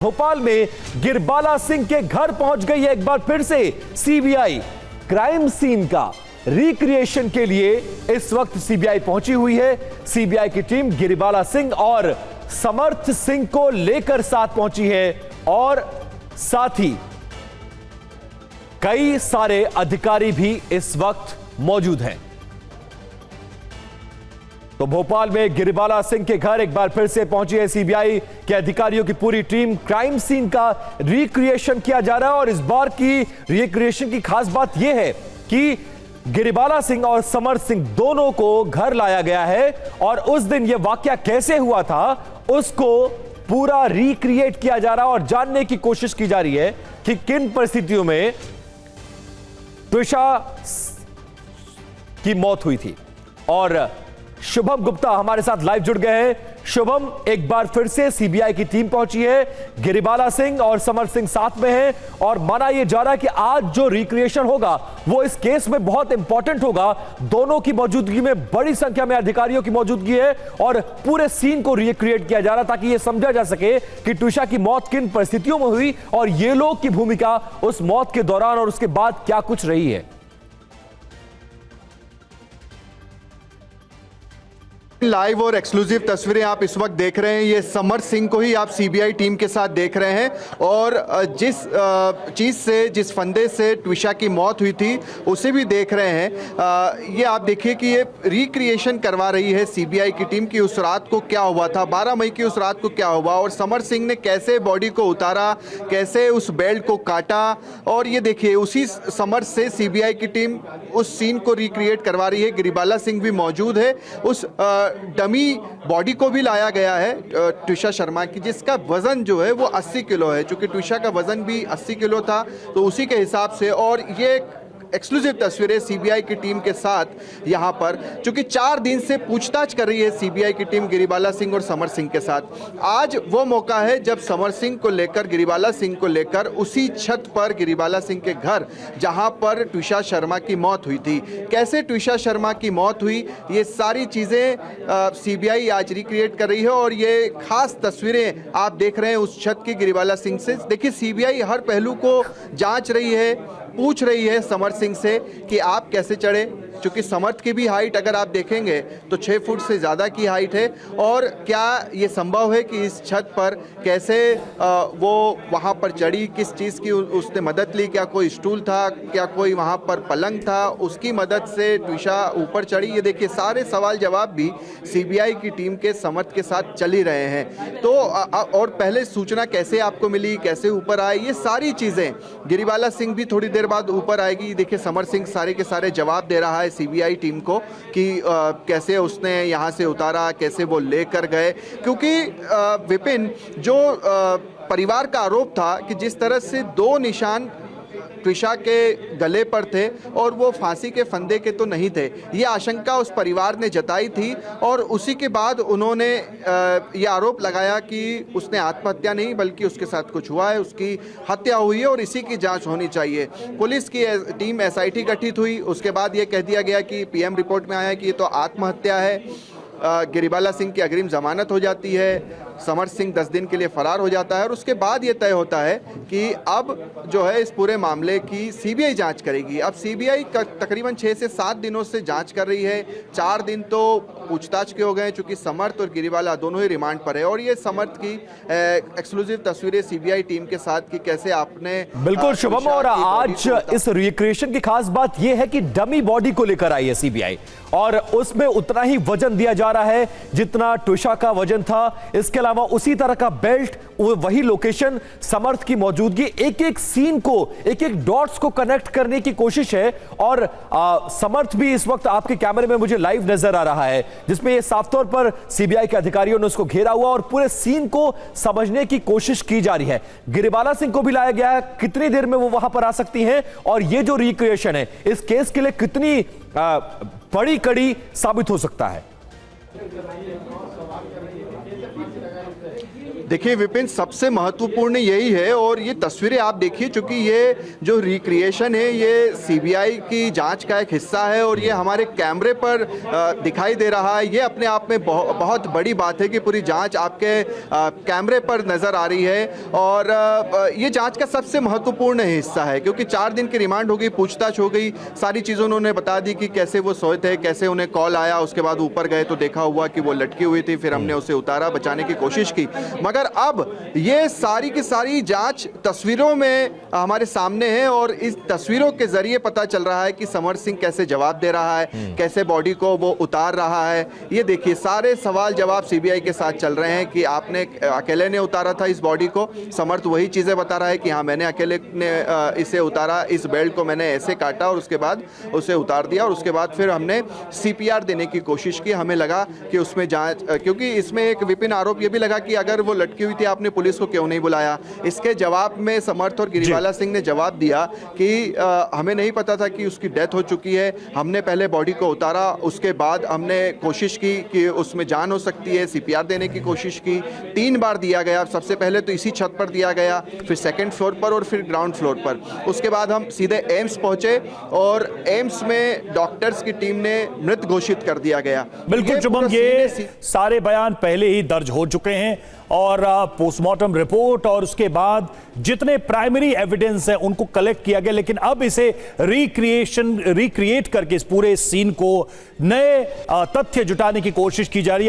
भोपाल में गिरबाला सिंह के घर पहुंच गई है एक बार फिर से सीबीआई। क्राइम सीन का रिक्रिएशन के लिए इस वक्त सीबीआई पहुंची हुई है। सीबीआई की टीम गिरबाला सिंह और समर्थ सिंह को लेकर साथ पहुंची है और साथ ही कई सारे अधिकारी भी इस वक्त मौजूद हैं। तो भोपाल में गिरबाला सिंह के घर एक बार फिर से पहुंची है सीबीआई के अधिकारियों की पूरी टीम। क्राइम सीन का रिक्रिएशन किया जा रहा है और इस बार की रिक्रिएशन की खास बात यह है कि गिरबाला सिंह और समर्थ सिंह दोनों को घर लाया गया है और उस दिन यह वाकया कैसे हुआ था उसको पूरा रिक्रिएट किया जा रहा है और जानने की कोशिश की जा रही है कि किन परिस्थितियों में त्विषा की मौत हुई थी। और शुभम गुप्ता हमारे साथ लाइव जुड़ गए हैं। शुभम, एक बार फिर से सीबीआई की टीम पहुंची है, गिरबाला सिंह और समर्थ सिंह साथ में हैं और माना यह जा रहा है कि आज जो रिक्रिएशन होगा वो इस केस में बहुत इंपॉर्टेंट होगा। दोनों की मौजूदगी में बड़ी संख्या में अधिकारियों की मौजूदगी है और पूरे सीन को रिक्रिएट किया जा रहा ताकि यह समझा जा सके कि त्विषा की मौत किन परिस्थितियों में हुई और ये लोग की भूमिका उस मौत के दौरान और उसके बाद क्या कुछ रही है। लाइव और एक्सक्लूसिव तस्वीरें आप इस वक्त देख रहे हैं। ये समर्थ सिंह को ही आप सीबीआई टीम के साथ देख रहे हैं और जिस चीज़ से, जिस फंदे से त्विषा की मौत हुई थी उसे भी देख रहे हैं। ये आप देखिए कि ये रिक्रिएशन करवा रही है सीबीआई की टीम की उस रात को क्या हुआ था, 12 मई की उस रात को क्या हुआ और समर्थ सिंह ने कैसे बॉडी को उतारा, कैसे उस बेल्ट को काटा। और ये देखिए उसी समर्थ से सीबीआई की टीम उस सीन को रिक्रिएट करवा रही है। गिरबाला सिंह भी मौजूद है। उस डमी बॉडी को भी लाया गया है त्विषा शर्मा की, जिसका वजन जो है वो 80 किलो है, क्योंकि त्विषा का वजन भी 80 किलो था तो उसी के हिसाब से। और ये एक्सक्लूसिव तस्वीरें सीबीआई की टीम के साथ यहाँ पर, चूंकि 4 दिन से पूछताछ कर रही है सीबीआई की टीम गिरबाला सिंह और समर्थ सिंह के साथ। आज वो मौका है जब समर्थ सिंह को लेकर, गिरबाला सिंह को लेकर उसी छत पर गिरबाला सिंह के घर जहाँ पर त्विषा शर्मा की मौत हुई थी, कैसे त्विषा शर्मा की मौत हुई, ये सारी चीज़ें सीबीआई आज रिक्रिएट कर रही है। और ये खास तस्वीरें आप देख रहे हैं उस छत की गिरबाला सिंह से। देखिए सीबीआई हर पहलू को जांच रही है, पूछ रही है समर्थ सिंह से कि आप कैसे चढ़े, क्योंकि समर्थ की भी हाइट अगर आप देखेंगे तो 6 फुट से ज़्यादा की हाइट है। और क्या ये संभव है कि इस छत पर कैसे वो वहाँ पर चढ़ी, किस चीज़ की उसने मदद ली, क्या कोई स्टूल था, क्या कोई वहाँ पर पलंग था, उसकी मदद से त्विषा ऊपर चढ़ी। ये देखिए सारे सवाल जवाब भी सीबीआई की टीम के समर्थ के साथ चल ही रहे हैं। तो और पहले सूचना कैसे आपको मिली, कैसे ऊपर आए, ये सारी चीज़ें गिरबाला सिंह भी थोड़ी देर बाद ऊपर आएगी। देखिए समर्थ सिंह सारे के सारे जवाब दे रहा है सीबीआई टीम को कि कैसे उसने यहाँ से उतारा, कैसे वो लेकर गए। क्योंकि विपिन, जो परिवार का आरोप था कि जिस तरह से 2 निशान त्विषा के गले पर थे और वो फांसी के फंदे के तो नहीं थे, ये आशंका उस परिवार ने जताई थी। और उसी के बाद उन्होंने ये आरोप लगाया कि उसने आत्महत्या नहीं बल्कि उसके साथ कुछ हुआ है, उसकी हत्या हुई है और इसी की जांच होनी चाहिए। पुलिस की टीम एसआईटी गठित हुई, उसके बाद ये कह दिया गया कि पीएम रिपोर्ट में आया कि ये तो आत्महत्या है। गिरबाला सिंह की अग्रिम जमानत हो जाती है, समर्थ सिंह 10 दिन के लिए फरार हो जाता है और उसके बाद ये तय होता है कि अब जो है इस पूरे मामले की सीबीआई जांच करेगी। अब सीबीआई तकरीबन 6 से 7 दिनों से जांच कर रही है। 4 दिन तो पूछताछ के हो गए चूंकि समर्थ और गिरबाला दोनों ही रिमांड पर है। और ये समर्थ की एक्सक्लूसिव तस्वीरें सीबीआई टीम के साथ की कैसे आपने बिल्कुल शुभम। और आज इस रिक्रिएशन की खास बात यह है कि डमी बॉडी को लेकर आई है सीबीआई और उसमें उतना ही वजन दिया जा रहा है जितना त्विषा का वजन था। इसके अलावा उसी तरह का बेल्ट, वही लोकेशन, समर्थ की मौजूदगी, एक एक सीन को, एक एक डॉट्स को कनेक्ट करने की कोशिश है। और समर्थ भी इस वक्त आपके कैमरे में मुझे लाइव नजर आ रहा है, जिसमें यह साफ तौर पर सीबीआई के अधिकारियों ने उसको घेरा हुआ और पूरे सीन को समझने की कोशिश की जा रही है। गिरबाला सिंह को भी लाया गया है, कितनी देर में वो वहां पर आ सकती हैं और ये जो रिक्रिएशन है इस केस के लिए कितनी बड़ी कड़ी साबित हो सकता है। देखिए विपिन, सबसे महत्वपूर्ण यही है, और ये तस्वीरें आप देखिए, चूंकि ये जो रिक्रिएशन है ये सीबीआई की जांच का एक हिस्सा है और ये हमारे कैमरे पर दिखाई दे रहा है। ये अपने आप में बहुत बड़ी बात है कि पूरी जांच आपके कैमरे पर नजर आ रही है, और ये जांच का सबसे महत्वपूर्ण हिस्सा है, क्योंकि 4 दिन की रिमांड हो गई, पूछताछ हो गई, सारी चीज़ें उन्होंने बता दी कि कैसे वो सोए थे, कैसे उन्हें कॉल आया, उसके बाद ऊपर गए तो देखा हुआ कि वो लटकी हुई थी, फिर हमने उसे उतारा, बचाने की कोशिश की। मगर अब ये सारी की सारी जांच तस्वीरों में हमारे सामने है, और इस तस्वीरों के जरिए पता चल रहा है कि समर सिंह कैसे जवाब दे रहा है, कैसे बॉडी को वो उतार रहा है। ये देखिए, सारे सवाल जवाब सीबीआई के साथ चल रहे हैं कि आपने अकेले ने उतारा था इस बॉडी को। समर्थ वही चीजें बता रहा है कि हाँ, मैंने अकेले ने इसे उतारा, इस बेल्ट को मैंने ऐसे काटा और उसके बाद उसे उतार दिया, और उसके बाद फिर हमने सीपीआर देने की कोशिश की। हमें लगा कि उसमें जांच, क्योंकि इसमें एक विपिन आरोप ये भी लगा कि अगर वो लटकी हुई थी, आपने पुलिस को क्यों नहीं बुलाया। इसके जवाब में समर्थ और गिरिवाला सिंह ने जवाब दिया कि हमें नहीं पता था कि उसकी डेथ हो चुकी है, हमने पहले बॉडी को उतारा, उसके बाद हमने कोशिश की कि उसमें जान हो सकती है, सीपीआर देने की कोशिश की। 3 बार दिया गया, सबसे पहले तो इसी छत पर दिया गया, फिर 2nd फ्लोर पर और फिर ग्राउंड फ्लोर पर। उसके बाद हम सीधे एम्स पहुंचे और एम्स में डॉक्टर्स की टीम ने मृत घोषित कर दिया गया। बिल्कुल शुभम, ये सारे बयान पहले ही दर्ज हो चुके हैं, और पोस्टमार्टम रिपोर्ट और उसके बाद जितने प्राइमरी एविडेंस है उनको कलेक्ट किया गया, लेकिन अब इसे रिक्रिएट करके इस पूरे सीन को नए तथ्य जुटाने की कोशिश की जा रही है।